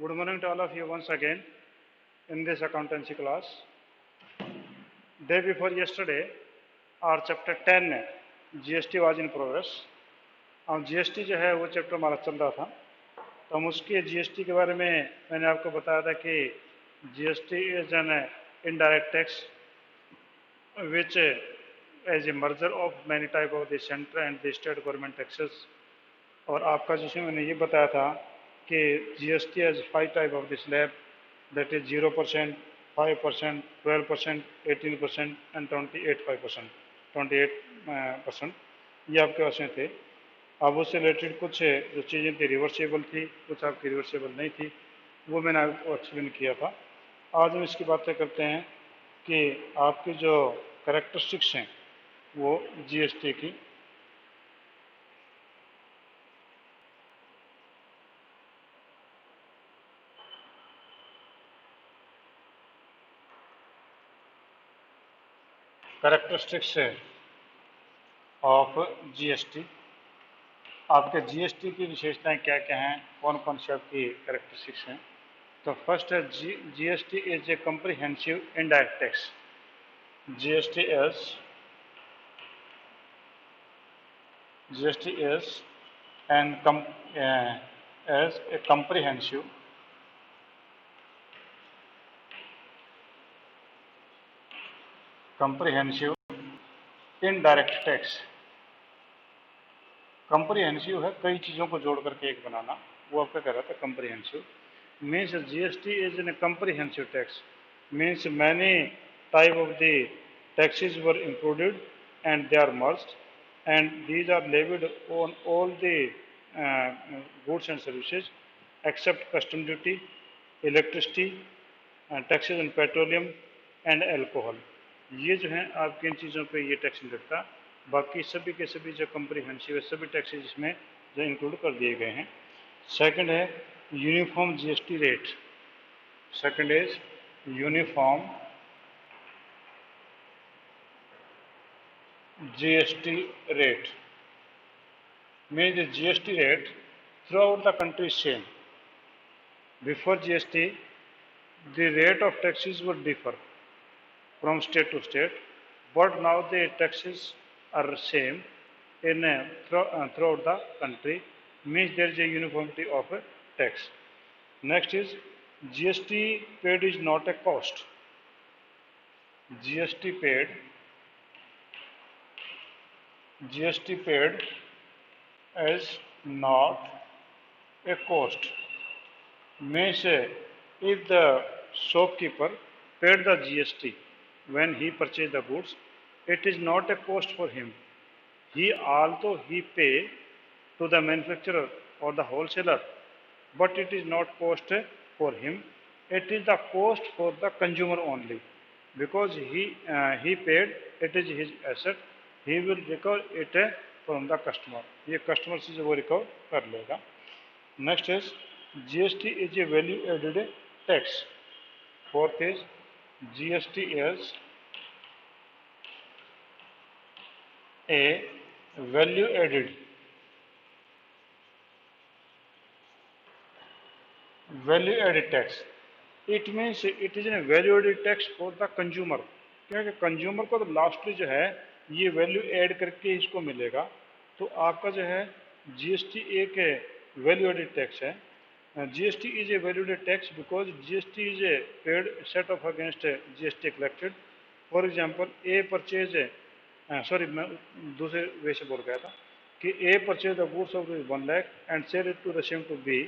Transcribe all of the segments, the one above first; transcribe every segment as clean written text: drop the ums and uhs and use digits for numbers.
Good morning to all of you once again in this accountancy class. Day before yesterday, our chapter 10 GST was in progress. अब GST जो है वो chapter हमारा चल रहा था, तो हम उसके GST के बारे में मैंने आपको बताया था कि GST is an indirect tax which is a merger of many type of the central and the state government taxes. और आपका जिसमें मैंने ये बताया था कि GST has 5 type of the slab, that is 0%, 5%, 12%, 18% and 28%. 28% ये आपके पास में थे. अब उससे रिलेटेड कुछ जो चीज़ें थी रिवर्सेबल थी, कुछ आपकी रिवर्सेबल नहीं थी, वो मैंने आपको एक्सप्लेन किया था. आज हम इसकी बातें करते हैं कि आपकी जो कैरेक्टरिस्टिक्स हैं वो GST की. Characteristics of GST. आपके GST की विशेषताएं क्या क्या हैं, कौन कौन सी आपकी कैरेक्टरिस्टिक्स हैं. तो फर्स्ट है GST is A comprehensive indirect tax. GST is as a comprehensive indirect tax. Comprehensive है कई चीज़ों को जोड़ करके एक बनाना, वो आपका कह रहा था comprehensive. Means GST is in A comprehensive tax, means many type of the taxes were included and they are merged and these are levied on all the goods and services except custom duty, electricity, taxes on petroleum and alcohol. ये जो है आपकी इन चीज़ों पे ये tax नहीं लगता. बाकी सभी के सभी जो कॉम्प्रिहेंसिव है सभी टैक्सेज इसमें जो इंक्लूड कर दिए गए हैं. सेकंड है uniform GST rate. Second is uniform GST rate. Means the GST rate throughout the country is same. Before GST, the rate of taxes would differ from state to state, but now the taxes are same in throughout the country. Means there is a uniformity of a tax. Next is GST paid is not a cost. GST paid is not a cost. Means if the shopkeeper paid the GST when he purchased the goods, it is not a cost for him. Although he pay to the manufacturer or the wholesaler, but it is not cost for him. It is the cost for the consumer only, because he paid, it is his asset. He will recover it from the customer. ये customer से वो recover कर लेगा. Next is GST is a value added tax. Fourth is GST is a value added tax. It means it is a value added tax for the consumer. क्योंकि consumer को तो lastly जो है ये वैल्यू ऐड करके इसको मिलेगा. तो आपका जो है GST एक वैल्यू एडेड टैक्स है. GST is a value added tax because GST is a paid set off against GST collected. For example a purchase sorry मैं दूसरे वे से बोल गया था कि a purchase the goods of 1 lakh and sale it to the same to be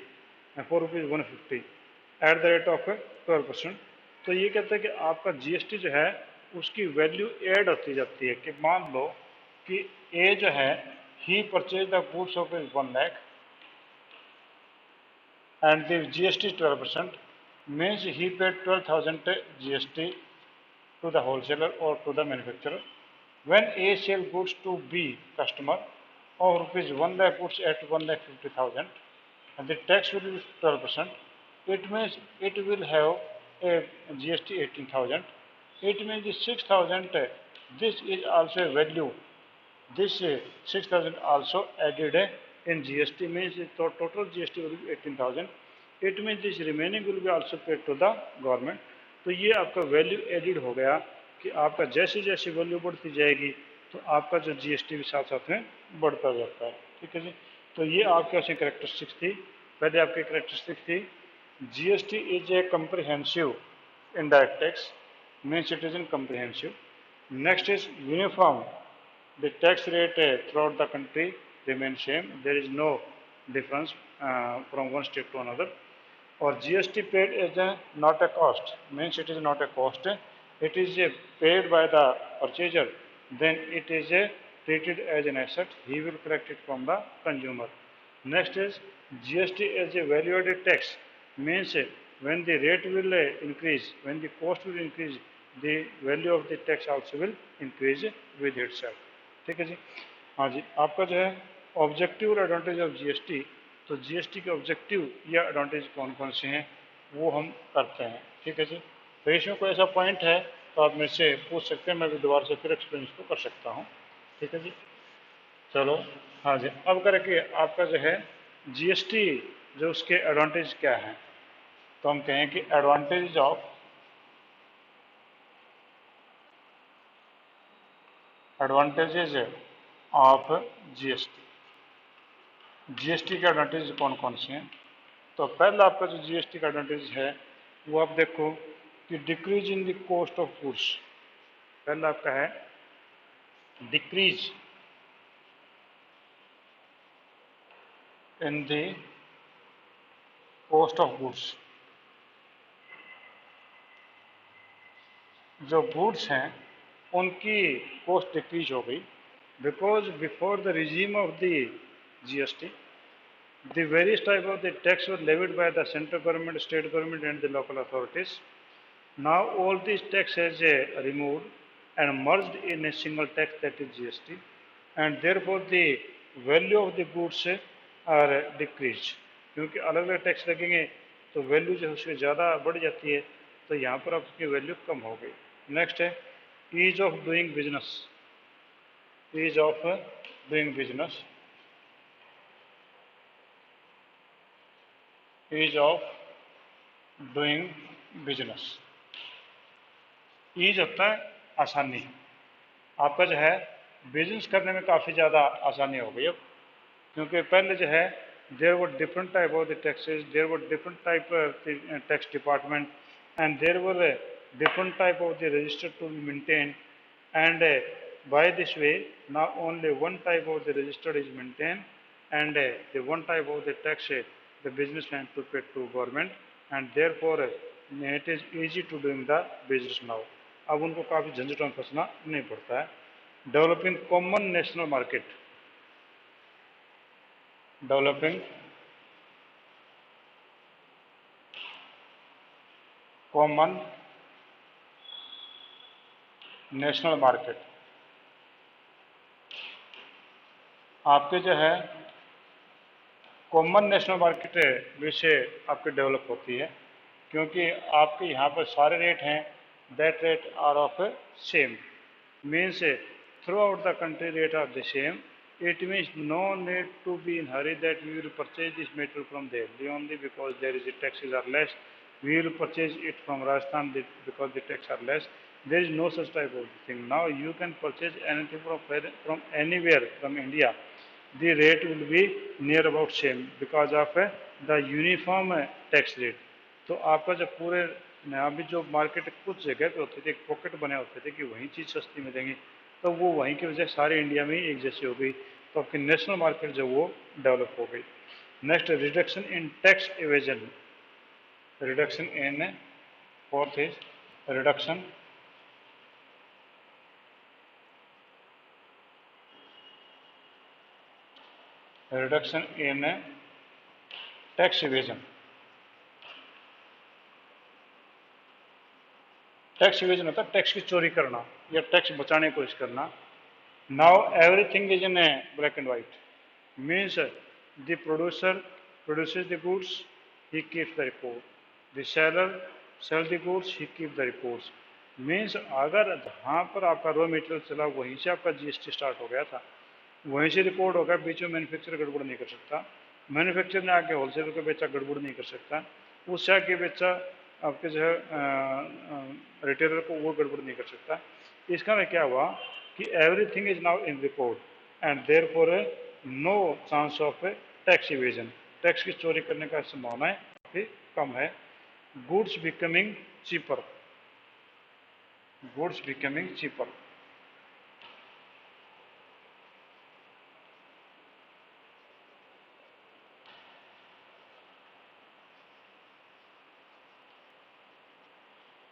for ₹150 at the rate of 12%. तो ये कहते हैं कि आपका GST जो है उसकी वैल्यू ऐड होती जाती है. कि मान लो कि ए जो है ही purchase the goods of 1 lakh and the GST is 12%, means he paid 12,000 GST to the wholesaler or to the manufacturer. When A sell goods to B customer of ₹1 lakh goods at 1,50,000 and the tax will be 12%, it means it will have a GST 18,000. It means the 6,000 this is also a value. This 6,000 also added in GST, means the total GST will be 18,000. It mean this remaining will be also paid to the government. तो ये आपका value added हो गया कि आपका जैसे जैसे value बढ़ती जाएगी तो आपका जो जीएसटी भी साथ साथ में बढ़ता जाता है। ठीक है जी। तो ये आपके पास करेक्टरिस्टिक्स थी। पहले आपकी करेक्टरिस्टिक थी GST is a comprehensive indirect tax, means it is in comprehensive. Next is uniform. The tax rate throughout the country remains same. There is no difference from one state to another. Or GST paid is not a cost, means it is not a cost. It is paid by the purchaser. Then it is treated as an asset. He will collect it from the consumer. Next is GST as a value-added tax, means when the rate will increase, when the cost will increase, the value of the tax also will increase with itself. ठीक है जी। हाँ जी, आपका जो है objective और advantage of GST, तो GST के objective या एडवांटेज कौन कौन से हैं वो हम करते हैं। ठीक है जी। तो इसमें कोई ऐसा पॉइंट है तो आप मेरे से पूछ सकते हैं, मैं भी दोबारा से फिर एक्सप्लेन इसको कर सकता हूँ। ठीक है जी। चलो, हाँ जी, अब करके आपका जो है जीएसटी जो उसके एडवांटेज क्या हैं, तो हम कहें कि एडवांटेजेज ऑफ जीएसटी। जीएसटी के एडवांटेज कौन कौन से हैं? तो पहला आपका जो जीएसटी का एडवांटेज है वो आप देखो कि decrease in the cost of goods. पहला आपका है decrease in the cost of goods. जो गुड्स हैं उनकी कॉस्ट डिक्रीज हो गई, because before the regime of the GST the various type of the tax were levied by the central government, state government and the local authorities. Now all these taxes are removed and merged in a single tax, that is GST, and therefore the value of the goods are decreased. क्योंकि अलग अलग tax लगेंगे तो value जो है उसकी ज़्यादा बढ़ जाती है, तो यहाँ पर अब उसकी वैल्यू कम हो गई। नेक्स्ट है ease of doing business. Ease of doing business, ease of doing business. Ease होता है आसानी। आपका जो है बिजनेस करने में काफ़ी ज़्यादा आसानी हो गई अब, क्योंकि पहले जो है there were different type of the taxes, there were different type tax department and there were different type of the register to be maintain, and by this way now only one type of the register is maintained, and the one type of the tax the businessman to pay to government, and therefore it is easy to doing the business now. अब उनको काफ़ी झंझटों में फंसना नहीं पड़ता है। Developing common national market, developing common national market. आपके जो है कॉमन नेशनल मार्केट विषय आपकी डेवलप होती है, क्योंकि आपके यहाँ पर सारे रेट हैं, that rate are of same, means throughout the country rate are the same. It means no need to be in hurry that we will purchase this material from Delhi only because there is the taxes are less. We will purchase it from Rajasthan because the taxes are less. There is no such type of thing. Now you can purchase anything from anywhere from India. The rate will be near about same because of the uniform tax rate. तो आपका जब पूरे अभी जो market कुछ जगह पे होते थे, पॉकेट बने होते थे कि वहीं चीज़ सस्ती मिलेंगी, तो वो वहीं की वजह सारे इंडिया में ही एक जैसी हो गई, तो आपकी नेशनल मार्केट जो वो डेवलप हो गई। Next reduction in tax evasion, reduction in fourth is reduction in tax evasion. Tax evasion होता है टैक्स की चोरी करना या टैक्स बचाने की कोशिश करना। Now everything is in black and white, means the producer produces the goods, he keeps the report, the seller sell the goods, he keep the reports. Means अगर जहाँ पर आपका रॉ मटेरियल चला वहीं से आपका जीएसटी स्टार्ट हो गया था, वहीं से रिपोर्ट होगा, बीच में मैन्युफैक्चरर गड़बड़ नहीं कर सकता। मैन्युफैक्चर ने आके होलसेलर को बेचा, गड़बड़ नहीं कर सकता। उससे आके बेचा आपके जो है रिटेलर को, वो गड़बड़ नहीं कर सकता। इसका में क्या हुआ कि everything is now in record and therefore no chance of tax evasion. Tax की चोरी करने का संभावना काफी कम है। Goods becoming cheaper, goods becoming cheaper.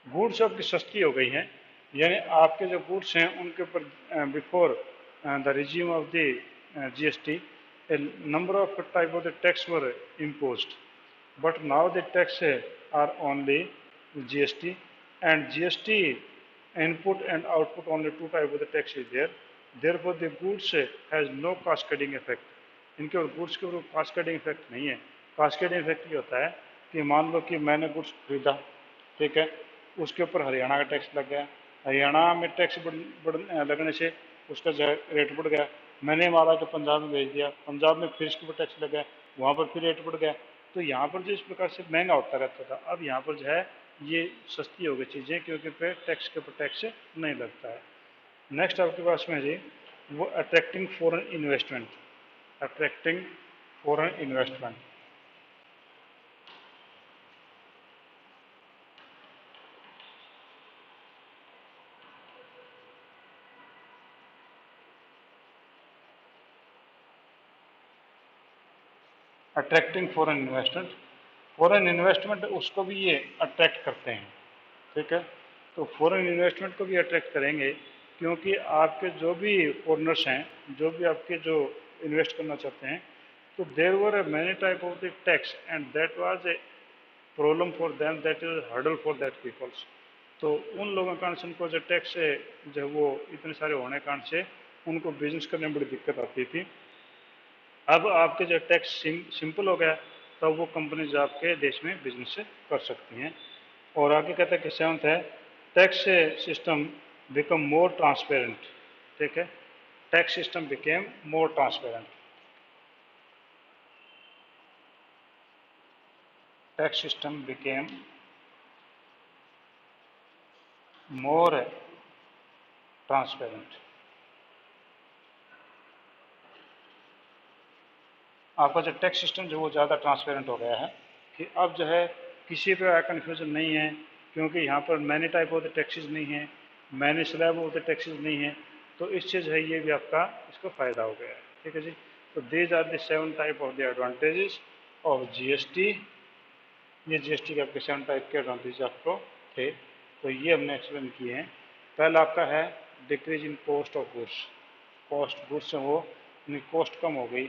Goods आपकी सस्ती हो गई हैं, यानी आपके जो गुड्स हैं उनके ऊपर before the resume of the GST a number of type of the tax were imposed, but now the tax are only GST, and GST input and output, only two type of the tax is there. Therefore the goods has no cascading effect। इनके ऊपर goods के ऊपर cascading effect नहीं है। Cascading effect ये होता है कि मान लो कि मैंने गुड्स खरीदा, ठीक है, उसके ऊपर हरियाणा का टैक्स लग गया, हरियाणा में टैक्स लगने से उसका रेट बढ़ गया, मैंने माल आके पंजाब में भेज दिया, पंजाब में फिर इसके ऊपर टैक्स लग गया, वहाँ पर फिर रेट बढ़ गया। तो यहाँ पर जो इस प्रकार से महंगा होता रहता था, अब यहाँ पर जो है ये सस्ती हो गई चीज़ें, क्योंकि पे टैक्स के ऊपर टैक्स नहीं लगता है। नेक्स्ट आपके पास में जी वो attracting foreign investment, attracting foreign investment. Attracting foreign investment, foreign investment उसको भी ये अट्रैक्ट करते हैं, ठीक है। तो फॉरेन इन्वेस्टमेंट को भी अट्रैक्ट करेंगे, क्योंकि आपके जो भी फॉरनर्स हैं, जो भी आपके जो इन्वेस्ट करना चाहते हैं, तो there were many type of the tax and that was a problem for them, that is hurdle for that peoples. तो उन लोगों के कारण से उनको जो टैक्स है जो वो इतने सारे होने के कारण से उनको बिजनेस करने में बड़ी दिक्कत आती थी। अब आपके जो टैक्स सिंपल हो गया, तो वो कंपनीज आपके देश में बिजनेस कर सकती हैं। और आगे कहता है कि सेवंथ है tax system become more transparent, ठीक है, tax system became more transparent, tax system became more transparent. आपका जो टैक्स सिस्टम जो वो ज़्यादा ट्रांसपेरेंट हो गया है, कि अब जो है किसी पे कन्फ्यूजन नहीं है, क्योंकि यहाँ पर many type of the taxes नहीं है, many slab of the taxes नहीं है। तो इस चीज़ है ये भी आपका इसको फ़ायदा हो गया है, ठीक है जी। तो these are the 7 type of the advantages of GST. ये जीएसटी के आपके 7 टाइप के एडवांटेज आपको थे, तो ये हमने एक्सप्लेन किए हैं। पहला आपका है decrease in cost of goods, cost goods से वो कॉस्ट कम हो गई,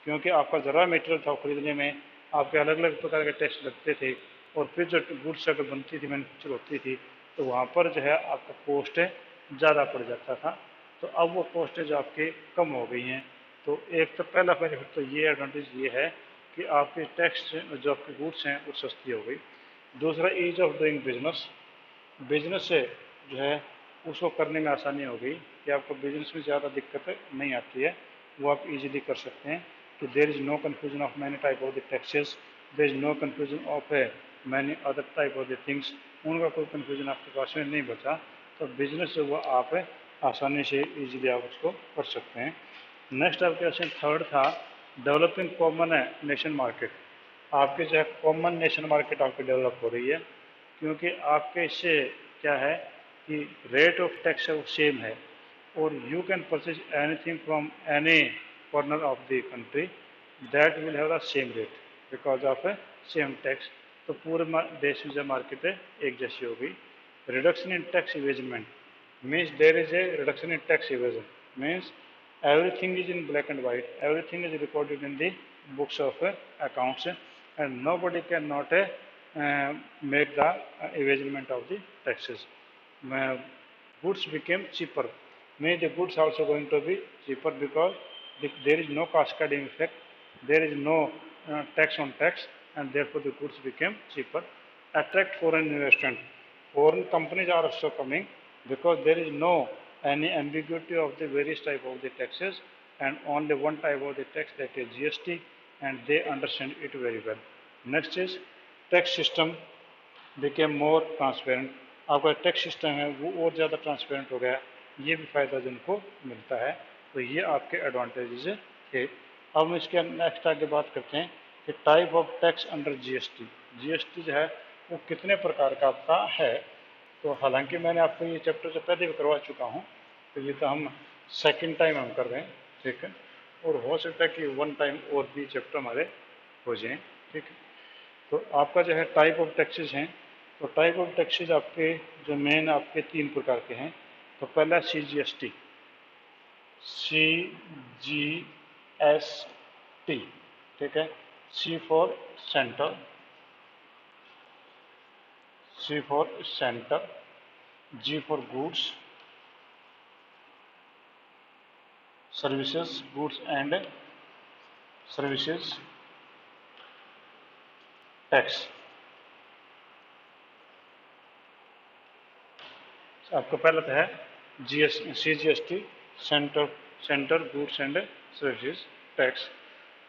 क्योंकि आपका ज़रा मटेरियल था खरीदने में आपके अलग अलग प्रकार के टैक्स लगते थे, और फिर जो गुड्स अगर बनती थी, मैन्युफैक्चर होती थी, तो वहाँ पर जो है आपका कॉस्ट ज़्यादा पड़ जाता था। तो अब वो कॉस्ट जो आपके कम हो गई हैं। तो एक तो पहला बेनिफिट तो ये एडवांटेज ये है कि आपके टैक्स जो आपके गुड्स हैं वो सस्ती हो गई। दूसरा ease of doing business, business से जो है उसको करने में आसानी हो गई, कि आपको बिजनेस में ज़्यादा दिक्कत नहीं आती है, वो आप इजीली कर सकते हैं। कि there is no confusion of many type of the taxes, there is no confusion of many other type of the things, उनका कोई कन्फ्यूजन आपके पास में नहीं बचा। तो बिजनेस जो वो आप आसानी से इजीली आप उसको कर सकते हैं। नेक्स्ट आपके पास थर्ड था डेवलपिंग कॉमन नेशन मार्केट। आपके जो है कॉमन नेशन मार्केट आपकी डेवलप हो रही है, क्योंकि आपके इससे क्या है कि रेट ऑफ टैक्स है वो सेम है, और you can purchase anything from any corner of the country, that will have the same rate because of same tax. तो पूरे देश में जो मार्केट है एक जैसी हो गई। Reduction in tax evasement means there is a reduction in tax evasion, means everything is in black and white, everything is recorded in the books of accounts, and nobody cannot make the evasion of the taxes. Goods became cheaper, may the goods also going to be cheaper, because there is no cascading effect, there is no tax on tax, and therefore the goods became cheaper. Attract foreign investment, foreign companies are also coming, because there is no any ambiguity of the various type of the taxes, and only one type of the tax, that is GST, and they understand it very well. Next is tax system became more transparent. आपका tax system है वो और ज़्यादा transparent हो गया, ये भी फ़ायदा जिनको मिलता है। तो ये आपके एडवांटेजेस थे। अब हम इसके नेक्स्ट आगे बात करते हैं कि type of tax under GST. GST जो है वो कितने प्रकार का आपका है। तो हालांकि मैंने आपको ये चैप्टर जो पहले भी करवा चुका हूँ, तो ये तो हम सेकंड टाइम हम कर रहे हैं, ठीक है। और हो सकता है कि वन टाइम और भी चैप्टर हमारे हो जाएं, ठीक है। तो आपका जो है टाइप ऑफ टैक्सेस हैं, तो टाइप ऑफ टैक्सेस आपके जो मेन आपके 3 प्रकार के हैं। तो पहला CGST, CGST, ठीक है। C for centre, C for centre, G for goods services, goods and services tax. आपका पहला तो है CGST, centre goods and services tax.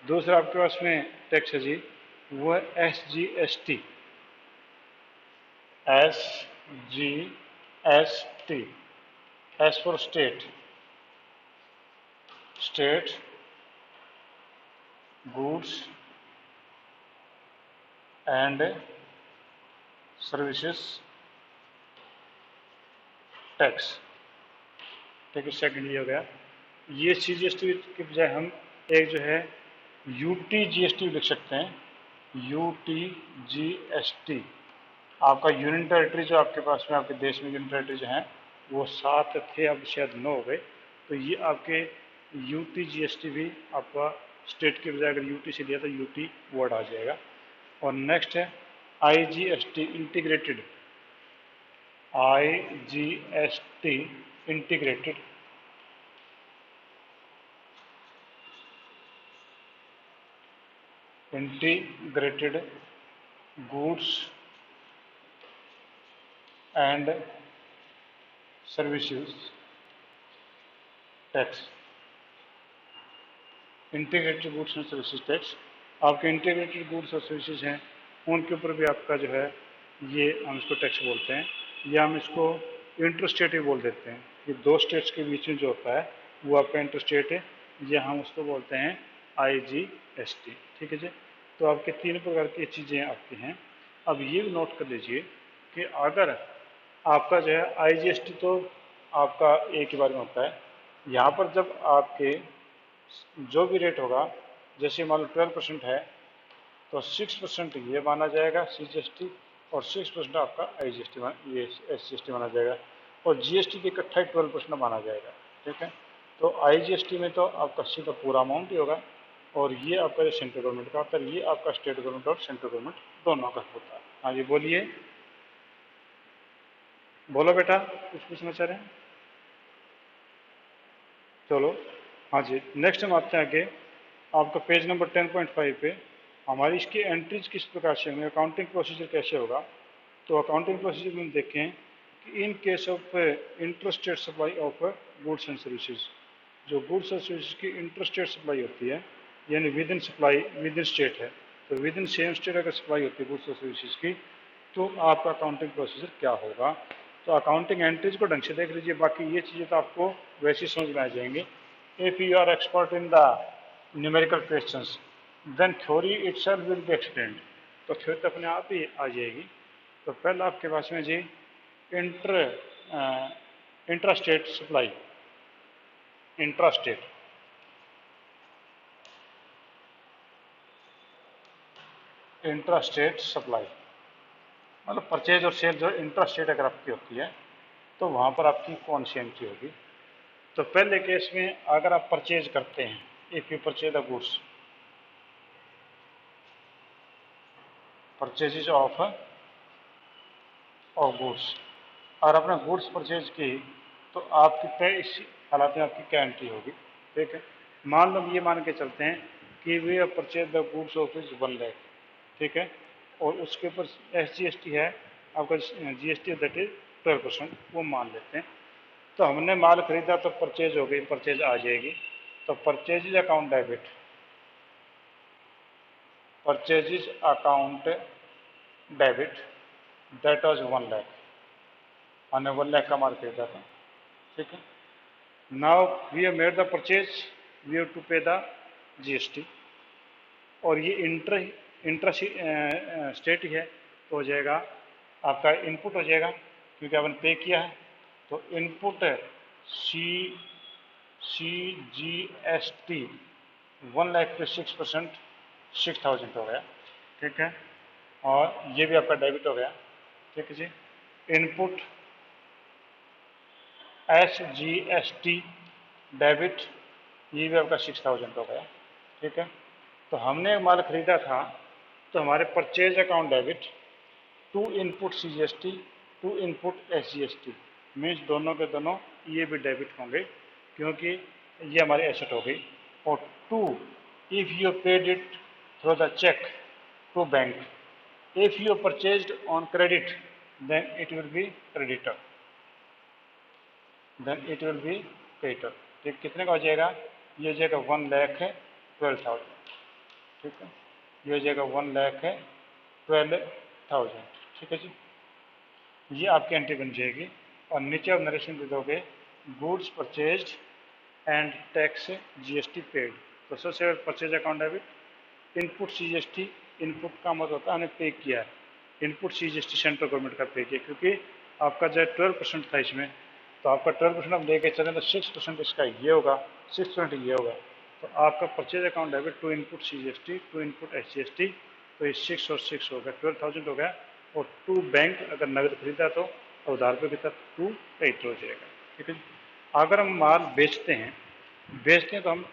दूसरा आपके पास में टैक्स है जी, वो है SGST, SGST, S for state, state goods and services tax, ठीक है। सेकंड ये हो गया। ये CGST के बजाय हम एक जो है UTGST लिख सकते हैं, UTGST। आपका यूनियन टेरिटरी जो आपके पास में आपके देश में यूनियन टेरिटरी जो हैं वो 7 थे, अब शायद 9 हो गए। तो ये आपके UTGST भी आपका स्टेट के बजाय अगर UT से लिया तो UT वर्ड आ जाएगा। और नेक्स्ट है IGST, integrated, IGST integrated, integrated goods and services tax, integrated goods and services tax. आपके इंटीग्रेटेड गुड्स और सर्विसेज हैं उनके ऊपर भी आपका जो है ये हम इसको टैक्स बोलते हैं, या हम इसको इंटरस्टेट ही बोल देते हैं। ये 2 स्टेट्स के बीच में जो होता है वो आपका इंटरस्टेट है, या हम उसको बोलते हैं IGST, ठीक है जी। तो आपके 3 प्रकार की चीज़ें आपकी हैं। अब ये भी नोट कर लीजिए कि अगर आपका जो है IGST तो आपका एक ही बार में होता है। यहाँ पर जब आपके जो भी रेट होगा, जैसे मान लो 12% है तो 6% ये माना जाएगा CGST, और 6% आपका IGST ये SGST माना जाएगा, और GST के इकट्ठा ही 12% माना जाएगा, ठीक है। तो IGST में तो आपका सीधा पूरा अमाउंट ही होगा, और ये आपका जो सेंट्रल गवर्नमेंट का होता है, ये आपका स्टेट गवर्नमेंट और सेंट्रल गवर्नमेंट दोनों का होता है। हाँ जी बोलिए, बोलो बेटा, कुछ पूछना चाह रहे हैं? चलो हाँ जी, नेक्स्ट हम आते हैं आगे। आपका पेज नंबर 10.5 पे हमारी इसकी एंट्रीज किस प्रकार से होंगे, अकाउंटिंग प्रोसीजर कैसे होगा। तो अकाउंटिंग प्रोसीजर में देखें कि in case of interstate supply of goods and services, जो गुड्स और सर्विसेज की इंटरस्टेट सप्लाई होती है, यानी with in supply with in state है, तो विद इन सेम स्टेट अगर सप्लाई होती है गुड्स और सर्विसेज की, तो आपका अकाउंटिंग प्रोसीजर क्या होगा। तो अकाउंटिंग एंट्रीज को ढंग से देख लीजिए, बाकी ये चीज़ें तो आपको वैसे ही समझ में आ जाएंगी। If you are expert in the numerical questions then theory itself will be explained, तो थ्योरी तो अपने आप ही आ जाएगी। तो पहला आपके पास में जी intrastate supply, intrastate, intrastate supply मतलब परचेज और सेल जो इंट्रास्टेट अगर आपकी होती है तो वहाँ पर आपकी कौन सी एंट्री होगी। तो पहले केस में अगर आप परचेज करते हैं, if you purchase the goods, purchases of goods, और आपने गुड्स परचेज की तो आपकी तय इस हालात में आपकी क्या एंट्री होगी, ठीक है। मान लो ये मान के चलते हैं कि we purchase the goods of is 1 lakh, ठीक है, और उसके ऊपर SGST है आपका, GST दैट इज 12%, वो मान लेते हैं। तो हमने माल खरीदा तो परचेज हो गई, परचेज आ जाएगी। तो purchase account debit, purchases account debit that was 1 lakh, हमने 1 लाख का माल खरीदा था, ठीक है। Now we have made the purchase, we have to pay the GST, और ये इंटर स्टेट ही है, तो हो जाएगा आपका इनपुट हो जाएगा, क्योंकि आपने पे किया है, तो इनपुट CGST 1 लाख पे 6%, 6,000 हो गया, ठीक है। और ये भी आपका डेबिट हो गया, ठीक है जी। इनपुट SGST डेबिट, ये भी आपका 6,000 हो गया, ठीक है। तो हमने माल खरीदा था, तो हमारे purchase account debit, to input CGST, to input SGST, means दोनों के दोनों ये भी डेबिट होंगे, क्योंकि ये हमारी एसेट हो गई। और to, if you paid it through the cheque to bank, if you purchased on credit, then it will be creditor, then it will be creditor. ठीक, कितने का हो जाएगा? ये हो जाएगा 1,12,000, ठीक है। ये हो जाएगा 1,12,000, ठीक है जी। ये आपकी एंट्री बन जाएगी, और नीचे आप नरेशन दे दोगे goods purchased and tax GST paid. तो सबसे purchase account debit, input CGST, input का मतलब होता है हमने पे किया है, इनपुट CGST सेंट्रल गवर्नमेंट का पे किया, क्योंकि आपका जो 12% था इसमें, तो आपका 12% आप लेके चलें तो 6% इसका ये होगा, 6% ये होगा। तो आपका purchase account debit to input CGST, to input SGST, तो ये 6 और 6 हो गया, 12,000 हो गया। और टू बैंक अगर नगद खरीदा तो उधार पे कितना, टू पेड हो जाएगा, ठीक है। अगर हम माल बेचते हैं तो हम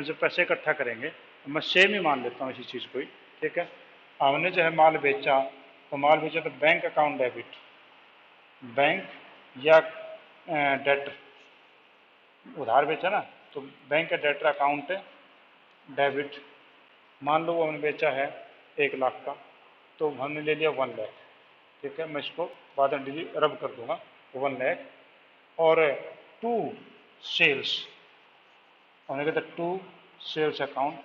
जो पैसे इकट्ठा करेंगे, मैं सेम ही मान लेता हूँ इसी चीज़ को ही, ठीक है। हमने जो है माल बेचा, तो बैंक अकाउंट डेबिट, बैंक या डेटर, उधार बेचा ना, तो बैंक का डेटर अकाउंट डेबिट, मान लो वो हमने बेचा है 1 लाख का, तो हमने ले लिया 1 लाख, ठीक है। मैं इसको बाद में रब कर दूंगा 1 लाख। और टू सेल्स, हमने कहता टू सेल्स अकाउंट,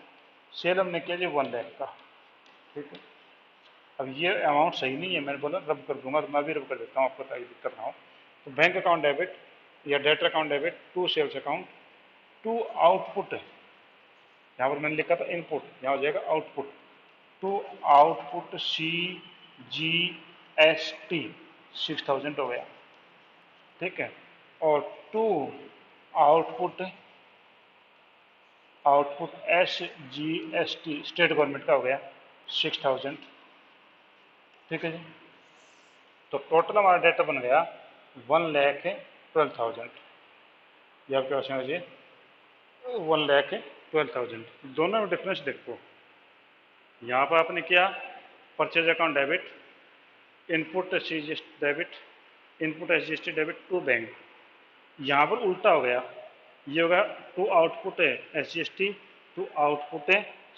सेल हमने किया जी 1 लाख का, ठीक है। अब ये अमाउंट सही नहीं है, मैंने बोला रब कर दूंगा, तो मैं भी रब कर देता हूँ, आपको ताकि दिक्कत ना हो। तो बैंक अकाउंट डेबिट या debtor account debit to sales account, to output है, यहाँ पर मैंने लिखा था इनपुट, यहाँ हो जाएगा आउटपुट, टू आउटपुट CGST 6,000 हो गया, ठीक है। और to output SGST state government का हो गया 6,000, ठीक है जी। तो टोटल हमारा डेटा बन गया 1,12,000, ये आपके पास में जी 1,12,000। दोनों में डिफरेंस देखो, यहाँ पर आपने किया purchase account debit, input CGST debit, input SGST debit to bank, यहाँ पर उल्टा हो गया, ये होगा to output SGST, to output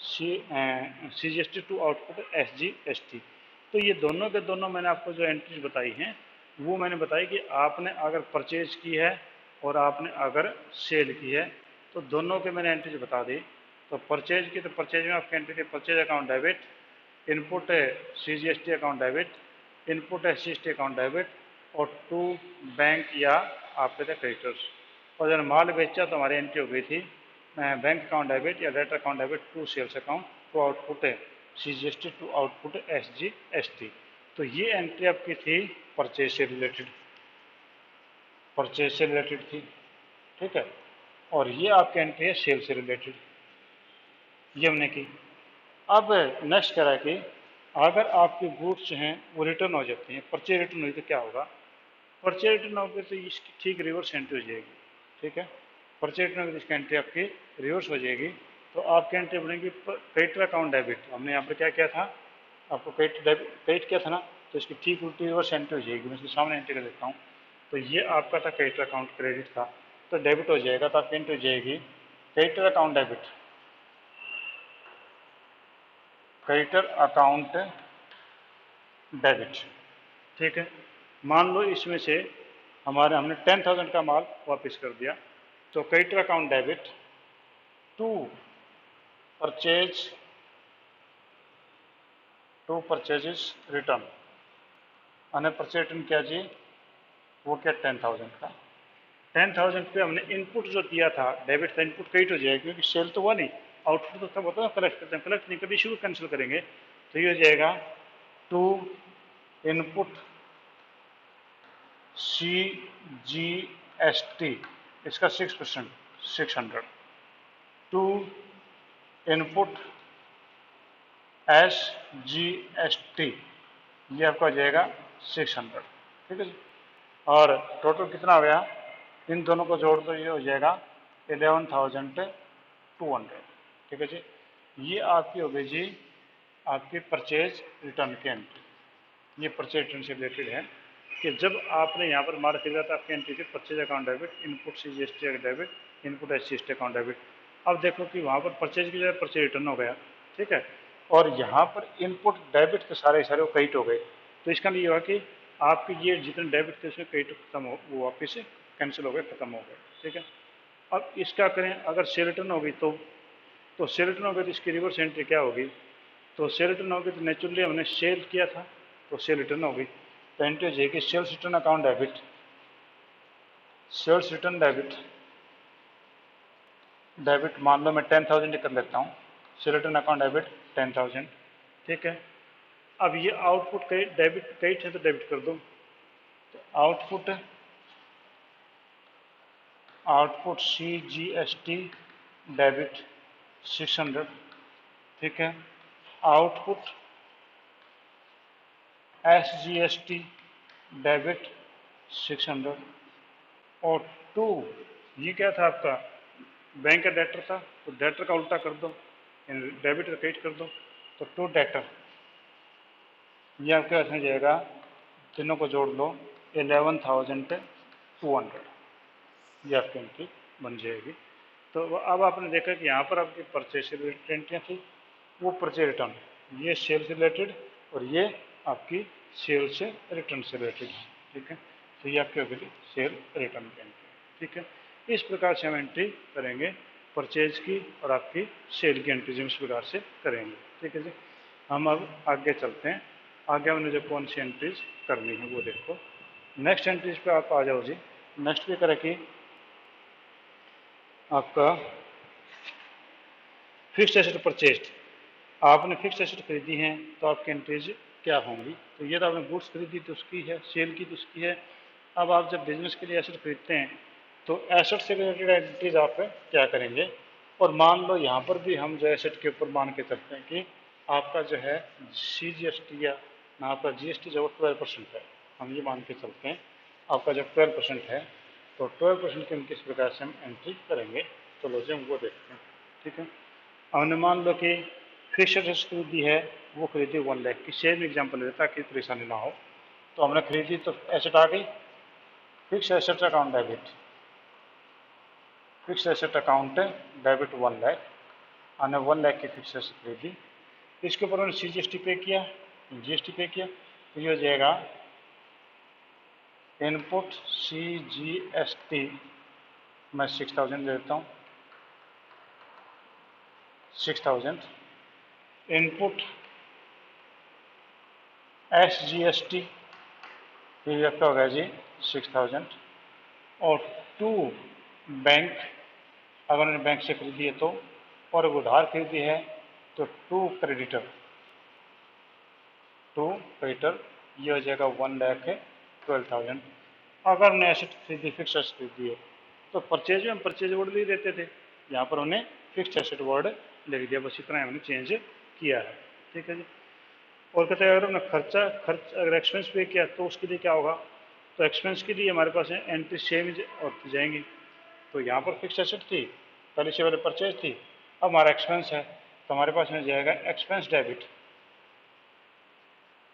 CGST, to output SGST। तो ये दोनों के दोनों मैंने आपको जो एंट्रीज बताई हैं, वो मैंने बताई कि आपने अगर परचेज की है और आपने अगर सेल की है, तो दोनों के मैंने एंट्रीज बता दी। तो परचेज की, तो परचेज में आपकी एंट्री थी purchase account debit, input CGST account debit, input SGST account debit, और टू बैंक या आपके थे क्रेडिटर्स। और जब माल बेचा तो हमारी एंट्री हो गई थी बैंक अकाउंट डेबिट या debtor account debit to sales account, to output CGST, to output SGST। तो ये एंट्री आपकी थी परचेज से रिलेटेड, परचेज से रिलेटेड थी, ठीक है। और ये आपकी एंट्री है सेल से रिलेटेड, ये हमने की। अब नेक्स्ट कह रहा है कि अगर आपके गुड्स हैं वो रिटर्न हो जाते हैं, परचेज रिटर्न हुई तो क्या होगा? परचेज रिटर्न होगी तो इसकी ठीक रिवर्स एंट्री हो जाएगी, ठीक है। परचेज रिटर्न होगी तो इसकी एंट्री आपकी रिवर्स हो जाएगी। तो आपकी एंट्री बनेगी क्रेडिटर अकाउंट डेबिट, हमने यहाँ पर क्या किया था, आपको क्रेडिट किया था ना, तो इसकी ठीक उल्टी रिवर्स एंट्री हो जाएगी। मैं इसके सामने एंट्री कर देता हूँ। तो ये आपका था क्रेडिटर अकाउंट क्रेडिट था, तो डेबिट हो जाएगा, तो आपकी एंट्री हो जाएगी creditor account debit, creditor account debit, ठीक है। मान लो इसमें से हमने 10,000 का माल वापस कर दिया, तो creditor account debit to purchase to purchases return અને परचेज रिटर्न क्या जी, वो क्या 10,000 का। 10,000 पे हमने इनपुट जो दिया था डेबिट का, इनपुट क्रेडिट हो जाएगा क्योंकि सेल तो हुआ नहीं, आउटपुट तो तब होता है कलेक्ट करते हैं, कलेक्ट नहीं कभी इशू कैंसिल करेंगे। तो ये हो जाएगा टू इनपुट CGST, इसका 6%, 600 टू इनपुट SGST, ये आपका हो जाएगा 600। ठीक है जी। और टोटल कितना हो गया, इन दोनों को जोड़ दो, ये हो जाएगा 11,200। ठीक है जी। ये आपकी हो गई जी आपकी परचेज रिटर्न की एंट्री। ये परचेज रिटर्न से रिलेटेड है कि जब आपने यहाँ पर माल खरीदा था आपकी एंट्री थी purchase account debit, input CGST debit, input SGST account debit. अब देखो कि वहाँ पर परचेज की जगह परचेज रिटर्न हो गया। ठीक है। और यहाँ पर इनपुट डेबिट के सारे सारे वो क्रेडिट हो गए। तो इसका मतलब ये हुआ कि आपके ये जितने डेबिट थे उसमें क्रेडिट खत्म हो, वो वापिस कैंसिल हो गए, खत्म हो गए। ठीक है। अब इसका करें, अगर सेल रिटर्न होगी तो सेल रिटर्न होगी तो इसकी रिवर्स एंट्री क्या होगी, तो सेल रिटर्न होगी तो नेचुरली हमने सेल किया था तो सेल रिटर्न होगी। तो एंट्री हो जाएगी sales return account debit, sales return debit, debit मान लो मैं 10,000 कर लेता हूँ, सेल रिटर्न अकाउंट डेबिट 10,000। ठीक है। अब ये आउटपुट डेबिट क्रेडिट है तो डेबिट कर दो, तो आउटपुट CGST डेबिट 600। ठीक है। आउटपुट SGST डेबिट 600 और टू, ये क्या था आपका बैंक का डेटर था तो डेटर का उल्टा कर दो, डेबिट का क्रेडिट कर दो, तो टू डेटर, ये आपके पास में जाएगा, तीनों को जोड़ लो 11,200, ये आपकी एंट्री बन जाएगी। तो अब आपने देखा कि यहाँ पर आपकी परचेज से रिलेटेड एंट्रियाँ थी, वो परचेज रिटर्न, ये सेल से रिलेटेड और ये आपकी सेल से रिटर्न से रिलेटेड। ठीक है। तो ये आपकी होगी सेल रिटर्न की एंट्री। ठीक है। इस प्रकार से हम एंट्री करेंगे परचेज की और आपकी सेल की एंट्री इस प्रकार से करेंगे। ठीक है जी। हम अब आगे चलते हैं, आगे हमने जो कौन सी एंट्रीज करनी है वो देखो। नेक्स्ट एंट्रीज पे आप आ जाओ जी। नेक्स्ट पे करें कि आपका फिक्स्ड एसेट परचेज्ड, आपने फिक्स्ड एसेट खरीदी हैं तो आपकी एंट्रीज क्या होंगी, तो ये तो आपने गुड्स खरीदी तो उसकी है, सेल की तो उसकी है। अब आप जब बिजनेस के लिए एसेट खरीदते हैं तो एसेट से रिलेटेड एंट्रीज आप क्या करेंगे, और मान लो यहाँ पर भी हम जो एसेट के ऊपर मान के चलते हैं कि आपका जो है CGST या आपका GST जो 12% है, हम ये मान के चलते हैं आपका जब 12% है तो 12% की हम किस प्रकार से हम एंट्री करेंगे, तो लो जी हम वो देखते हैं। ठीक है। हमने मान लो कि फिक्स एसेट खरीदी है, वो खरीदी 1 लाख की, सेम एग्जाम्पल ले ताकि परेशानी ना हो। तो हमने खरीदी तो एसेट आ गई, fix asset account debit, fix asset account debit 1 lakh, हमने 1 लाख की फिक्स एसेट खरीदी, इसके ऊपर हमने CGST पे किया, GST पे किया, तो ये हो जाएगा इनपुट CGST मैं 6,000 देता हूँ, 6,000 इनपुट SGST, ये आपका होगा जी 6,000 और टू बैंक, अगर उन्होंने बैंक से खरीदी है तो, और उधार खरीदी है तो टू क्रेडिटर, ये हो जाएगा 1,12,000। अगर उन्हें एसेट खरीदी फिक्स एसेट खरीदी है तो परचेज में हम परचेज वर्ड भी देते थे, यहाँ पर उन्हें फिक्स एसेट वर्ड लिख दिया, बस इतना हमने चेंज किया है। ठीक है जी। और कहते हैं अगर हमने खर्च अगर एक्सपेंस पे किया तो उसके लिए क्या होगा, तो एक्सपेंस के लिए हमारे पास एंट्री सेम और जाएंगी। तो यहाँ पर फिक्स एसेट थी, पहले से पहले परचेज थी, अब हमारा एक्सपेंस है तो हमारे पास में जाएगा expense debit,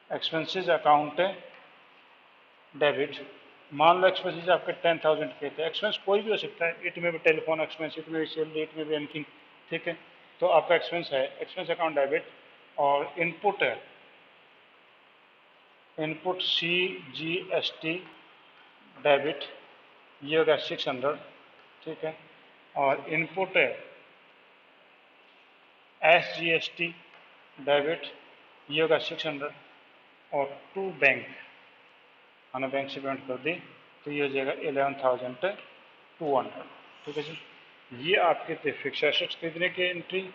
expenses account debit. मान लो एक्सपेंसेस आपके 10,000 के थे, एक्सपेंस कोई भी हो सकता है, इट में भी टेलीफोन एक्सपेंस, इट में भी सैलरी, इट में भी एनीथिंग। ठीक है। तो आपका एक्सपेंस है एक्सपेंस अकाउंट डेबिट और इनपुट है इनपुट CGST डेबिट, ये होगा 600। ठीक है। और इनपुट है SGST डेबिट ये होगा 600 और टू बैंक, हमने बैंक से पेमेंट कर दी तो ये हो जाएगा 11,200। ठीक है जी। ये आपके थे फिक्स एसेट्स खरीदने की एंट्री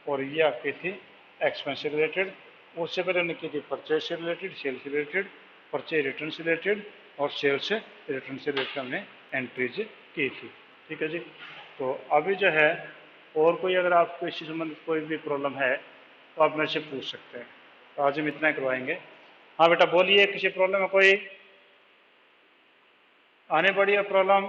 और ये आपकी थी एक्सपेंस से रिलेटेड। उससे पहले हमने की थी परचेज से रिलेटेड, सेल से रिलेटेड, परचेज रिटर्न से रिलेटेड और सेल से रिटर्न से रिलेटेड हमने एंट्रीज की थी। ठीक है जी। तो अभी जो है और कोई अगर आपको इससे संबंधित कोई भी प्रॉब्लम है तो आप मेरे से पूछ सकते हैं। तो आज हम इतना ही करवाएंगे। हाँ बेटा बोलिए, किसी प्रॉब्लम है कोई? आने पड़ी है प्रॉब्लम?